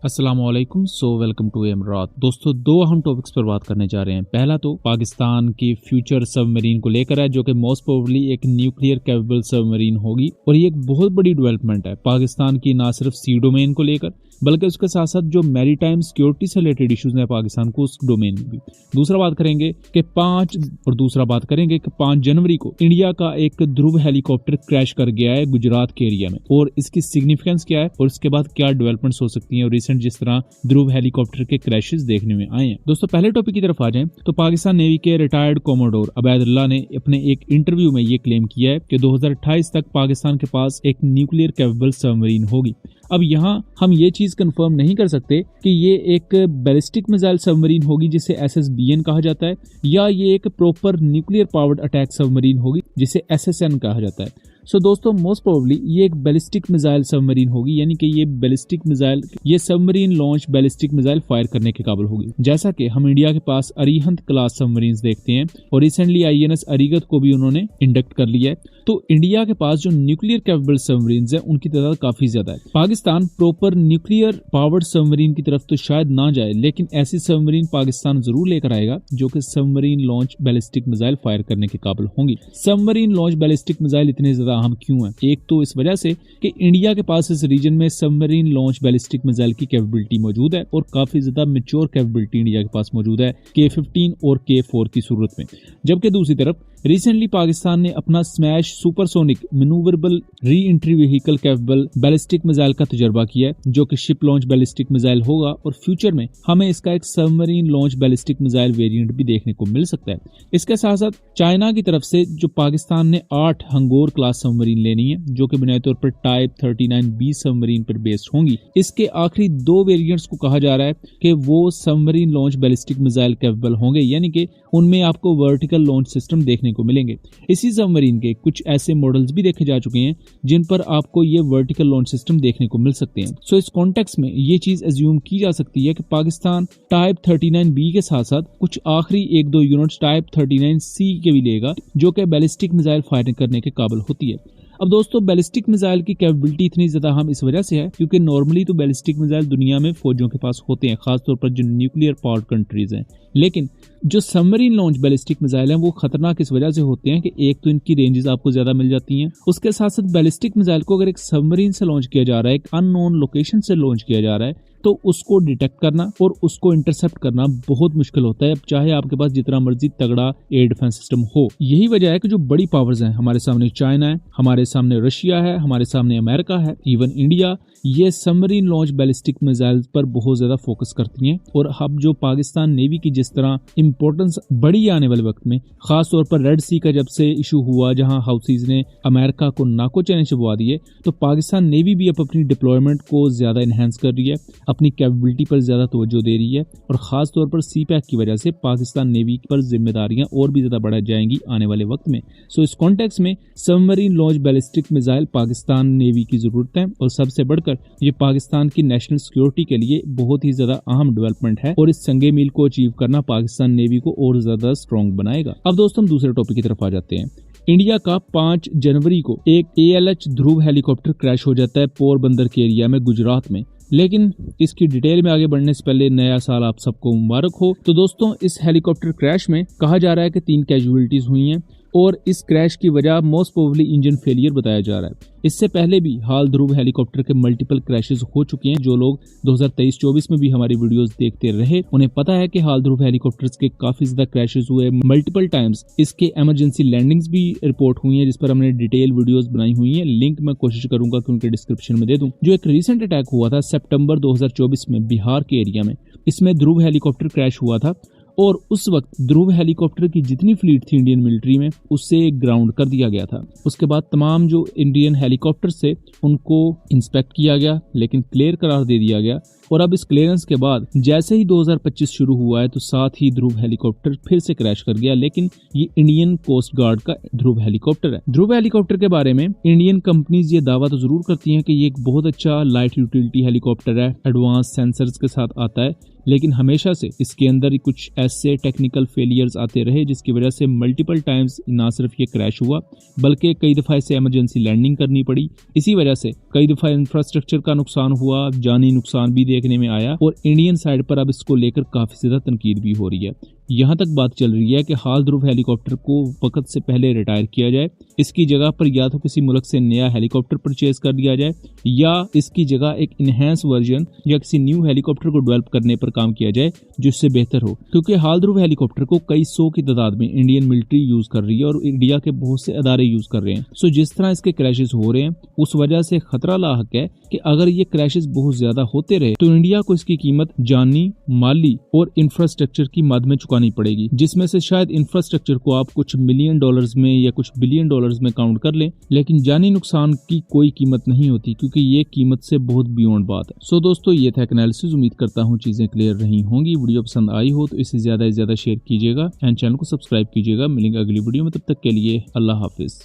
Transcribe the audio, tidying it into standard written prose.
अस्सलामुअलैकुम। Welcome to एमरात। दोस्तों, दो अहम टॉपिक्स पर बात करने जा रहे हैं। पहला तो पाकिस्तान की फ्यूचर सबमरीन को लेकर है, जो कि मोस्ट प्रोबेबली एक न्यूक्लियर कैपेबल सबमरीन होगी और ये एक बहुत बड़ी डेवलपमेंट है पाकिस्तान की, ना सिर्फ सी डोमेन को लेकर बल्कि उसके साथ साथ जो मैरीटाइम सिक्योरिटी से रिलेटेड इश्यूज हैं पाकिस्तान को, उस डोमेन में भी। दूसरा बात करेंगे कि 5 जनवरी को इंडिया का एक ध्रुव हेलीकॉप्टर क्रैश कर गया है गुजरात के एरिया में, और इसकी सिग्निफिकेंस क्या है और इसके बाद क्या डेवलपमेंट्स हो सकती हैं, और रिसेंट जिस तरह ध्रुव हेलीकॉप्टर के क्रैशेस देखने में आए हैं। दोस्तों, पहले टॉपिक की तरफ आ जाएं तो पाकिस्तान नेवी के रिटायर्ड कॉमोडोर अबैदुल्लाह ने अपने एक इंटरव्यू में ये क्लेम किया है कि 2028 तक पाकिस्तान के पास एक न्यूक्लियर कैपेबल सबमरीन होगी। अब यहाँ हम ये चीज कंफर्म नहीं कर सकते कि ये एक बैलिस्टिक मिसाइल सबमरीन होगी जिसे SSBN कहा जाता है, या ये एक proper nuclear powered attack submarine होगी जिसे SSN कहा जाता है। दोस्तों, मोस्ट प्रोबेबली ये एक बैलिस्टिक मिसाइल सबमरीन होगी, यानी कि ये submarine launch ballistic missile fire करने के काबिल होगी। जैसा कि हम इंडिया के पास अरिहंत क्लास सबमरीन्स देखते हैं और रिसेंटली INS अरिगत को भी उन्होंने इंडक्ट कर लिया है, तो इंडिया के पास जो न्यूक्लियर कैपेबल सबमरीन्स हैं उनकी तादाद काफी ज्यादा है। Pakistan proper nuclear powered submarine की तरफ तो शायद ना जाए, लेकिन ऐसी सबमरीन पाकिस्तान जरूर लेकर आएगा जो कि submarine launch ballistic missile fire करने के काबिल होंगी। सबमरीन लॉन्च बैलिस्टिक मिसाइल इतने ज्यादा अहम क्यों है? एक तो इस वजह से कि इंडिया के पास इस रीजन में सबमरीन लॉन्च बैलिस्टिक मिसाइल की कैपेबिलिटी मौजूद है और काफी ज्यादा मैच्योर कैपेबिलिटी इंडिया के पास मौजूद है K-15 और K-4 की सूरत में। जबकि दूसरी तरफ रिसेंटली पाकिस्तान ने अपना smash supersonic manoeuvrable reentry vehicle capable ballistic missile का तजर्बा किया है, जो कि शिप लॉन्च बैलिस्टिक मिसाइल होगा और फ्यूचर में हमें इसका एक submarine launch ballistic missile variant भी देखने को मिल सकता है। इसके साथ साथ चाइना की तरफ से जो पाकिस्तान ने 8 हंगोर क्लास सबमरीन लेनी है, जो कि बुनियादी तौर पर टाइप 39B सबमरीन पर बेस्ड होंगी। इसके आखिरी 2 वेरिएंट्स को कहा जा रहा है कि वो submarine launch ballistic missile capable होंगे, यानी कि उनमें आपको वर्टिकल लॉन्च सिस्टम देखने को मिलेंगे। इसी सबमरीन के कुछ ऐसे मॉडल्स भी देखे जा चुके हैं जिन पर आपको ये वर्टिकल लॉन्च सिस्टम देखने को मिल सकते हैं। इस कॉन्टेक्स्ट में ये चीज एज्यूम की जा सकती है कि पाकिस्तान टाइप 39B के साथ साथ कुछ आखिरी 1-2 यूनिट्स टाइप 39C के भी लेगा, जो कि बैलिस्टिक मिसाइल फायरिंग करने के काबिल होती है। अब दोस्तों, बैलिस्टिक मिसाइल की कैपेबिलिटी इतनी ज्यादा हम इस वजह से है क्योंकि नॉर्मली तो बैलिस्टिक मिसाइल दुनिया में फौजों के पास होते हैं, खासतौर पर जो न्यूक्लियर पावर्ड कंट्रीज हैं। लेकिन जो सबमरीन लॉन्च बैलिस्टिक मिसाइल हैं वो खतरनाक इस वजह से होते हैं कि एक तो इनकी रेंजेस आपको ज्यादा मिल जाती हैं, उसके साथ साथ बैलिस्टिक मिसाइल को अगर एक सबमरीन से लॉन्च किया जा रहा है, एक अननोन लोकेशन से लॉन्च किया जा रहा है, तो उसको डिटेक्ट करना और उसको इंटरसेप्ट करना बहुत मुश्किल होता है, चाहे आपके पास जितना मर्जी तगड़ा एयर डिफेंस सिस्टम हो। यही वजह है कि जो बड़ी पावर्स हैं, हमारे सामने चाइना है, हमारे सामने रशिया है, हमारे सामने अमेरिका है, इवन इंडिया, ये सबमरीन लॉन्च बैलिस्टिक मिसाइल पर बहुत ज्यादा फोकस करती हैं। और अब जो पाकिस्तान नेवी की जिस तरह इंपॉर्टेंस बढ़ी आने वाले वक्त में, खास तौर पर रेड सी का जब से इशू हुआ जहां हाउसीज ने अमेरिका को नाको चने चबवा दिए, तो पाकिस्तान नेवी भी अब अपनी डिप्लॉयमेंट को ज्यादा इनहेंस कर रही है, अपनी कैपेबिलिटी पर ज्यादा तवज्जो दे रही है, और खास तौर पर CPAC की वजह से पाकिस्तान नेवी पर जिम्मेदारियां और भी ज्यादा बढ़ जाएंगी आने वाले वक्त में। इस कॉन्टेक्स्ट में submarine launch ballistic missile Pakistan navy की जरूरत है, और सबसे बढ़कर ये पाकिस्तान की नेशनल सिक्योरिटी के लिए बहुत ही ज्यादा अहम डेवलपमेंट है, और इस संगे मील को अचीव करना पाकिस्तान नेवी को और ज्यादा स्ट्रॉन्ग बनाएगा। अब दोस्तों, हम दूसरे टॉपिक की तरफ आ जाते हैं। इंडिया का 5 जनवरी को एक ALH ध्रुव हेलीकॉप्टर क्रैश हो जाता है पोरबंदर के एरिया में गुजरात में। लेकिन इसकी डिटेल में आगे बढ़ने से पहले नया साल आप सबको मुबारक हो। तो दोस्तों, इस हेलीकॉप्टर क्रैश में कहा जा रहा है कि 3 कैजुअलिटीज हुई हैं, और इस क्रैश की वजह मोस्ट प्रोबेबली इंजन फेलियर बताया जा रहा है। इससे पहले भी हाल ध्रुव हेलीकॉप्टर के मल्टीपल क्रैशेस हो चुके हैं। जो लोग 2023-24 में भी हमारी वीडियोस देखते रहे उन्हें पता है कि हाल ध्रुव हेलीकॉप्टर्स के काफी ज्यादा क्रैशेस हुए, मल्टीपल टाइम्स इसके इमरजेंसी लैंडिंग्स भी रिपोर्ट हुई हैं, जिस पर हमने डिटेल वीडियोस बनाई हुई हैं। लिंक मैं कोशिश करूंगा कि उनके डिस्क्रिप्शन में दे दूं। जो एक रिसेंट अटैक हुआ था सितंबर 2024 में बिहार के एरिया में, इसमें ध्रुव हेलीकॉप्टर क्रैश हुआ था, और उस वक्त ध्रुव हेलीकॉप्टर की जितनी फ्लीट थी इंडियन मिलिट्री में, उससे ग्राउंड कर दिया गया था। उसके बाद तमाम जो इंडियन हेलीकॉप्टर्स थे उनको इंस्पेक्ट किया गया, लेकिन क्लियर करार दे दिया गया। और अब इस क्लियरेंस के बाद जैसे ही 2025 शुरू हुआ है, तो साथ ही ध्रुव हेलीकॉप्टर फिर से क्रैश कर गया, लेकिन ये इंडियन कोस्ट गार्ड का ध्रुव हेलीकॉप्टर है। ध्रुव हेलीकॉप्टर के बारे में इंडियन कंपनीज ये दावा तो जरूर करती हैं कि ये एक बहुत अच्छा लाइट यूटिलिटी हेलीकॉप्टर है, एडवांस सेंसर्स के साथ आता है, लेकिन हमेशा से इसके अंदर कुछ ऐसे टेक्निकल फेलियर्स आते रहे जिसकी वजह से मल्टीपल टाइम्स ना सिर्फ ये क्रैश हुआ बल्कि कई दफा इसे इमरजेंसी लैंडिंग करनी पड़ी। इसी वजह से कई दफा इंफ्रास्ट्रक्चर का नुकसान हुआ, जानी नुकसान भी देखने में आया और इंडियन साइड पर अब इसको लेकर काफी ज्यादा तनकीद भी हो रही है। यहाँ तक बात चल रही है कि हाल ध्रुव हेलीकॉप्टर को वक्त से पहले रिटायर किया जाए, इसकी जगह पर या तो किसी मुल्क से नया हेलीकॉप्टर परचेज कर लिया जाए या इसकी जगह एक इनहेंस वर्जन या किसी न्यू हेलीकॉप्टर को डेवलप करने पर काम किया जाए जिससे बेहतर हो, क्योंकि हाल ध्रुव हेलीकॉप्टर को कई सौ की तादाद में इंडियन मिलिट्री यूज कर रही है और इंडिया के बहुत से अदारे यूज कर रहे हैं। सो जिस तरह इसके क्रैशेस हो रहे हैं उस वजह से खतरा लाहक है कि अगर ये क्रैशेस बहुत ज्यादा होते रहे तो इंडिया को इसकी कीमत जानी, माली और इंफ्रास्ट्रक्चर की मद में चुकानी पड़ेगी, जिसमें से शायद इंफ्रास्ट्रक्चर को आप कुछ मिलियन डॉलर्स में या कुछ बिलियन डॉलर्स में काउंट कर लें, लेकिन जानी नुकसान की कोई कीमत नहीं होती क्योंकि ये कीमत से बहुत बियॉन्ड बात है। सो दोस्तों, ये था एनालिसिस। उम्मीद करता हूँ चीजें क्लियर रही होंगी। वीडियो पसंद आई हो तो इसे ज्यादा से ज्यादा शेयर कीजिएगा एंड चैनल को सब्सक्राइब कीजिएगा। मिलेंगे अगली वीडियो में, तब तक के लिए अल्लाह हाफिज।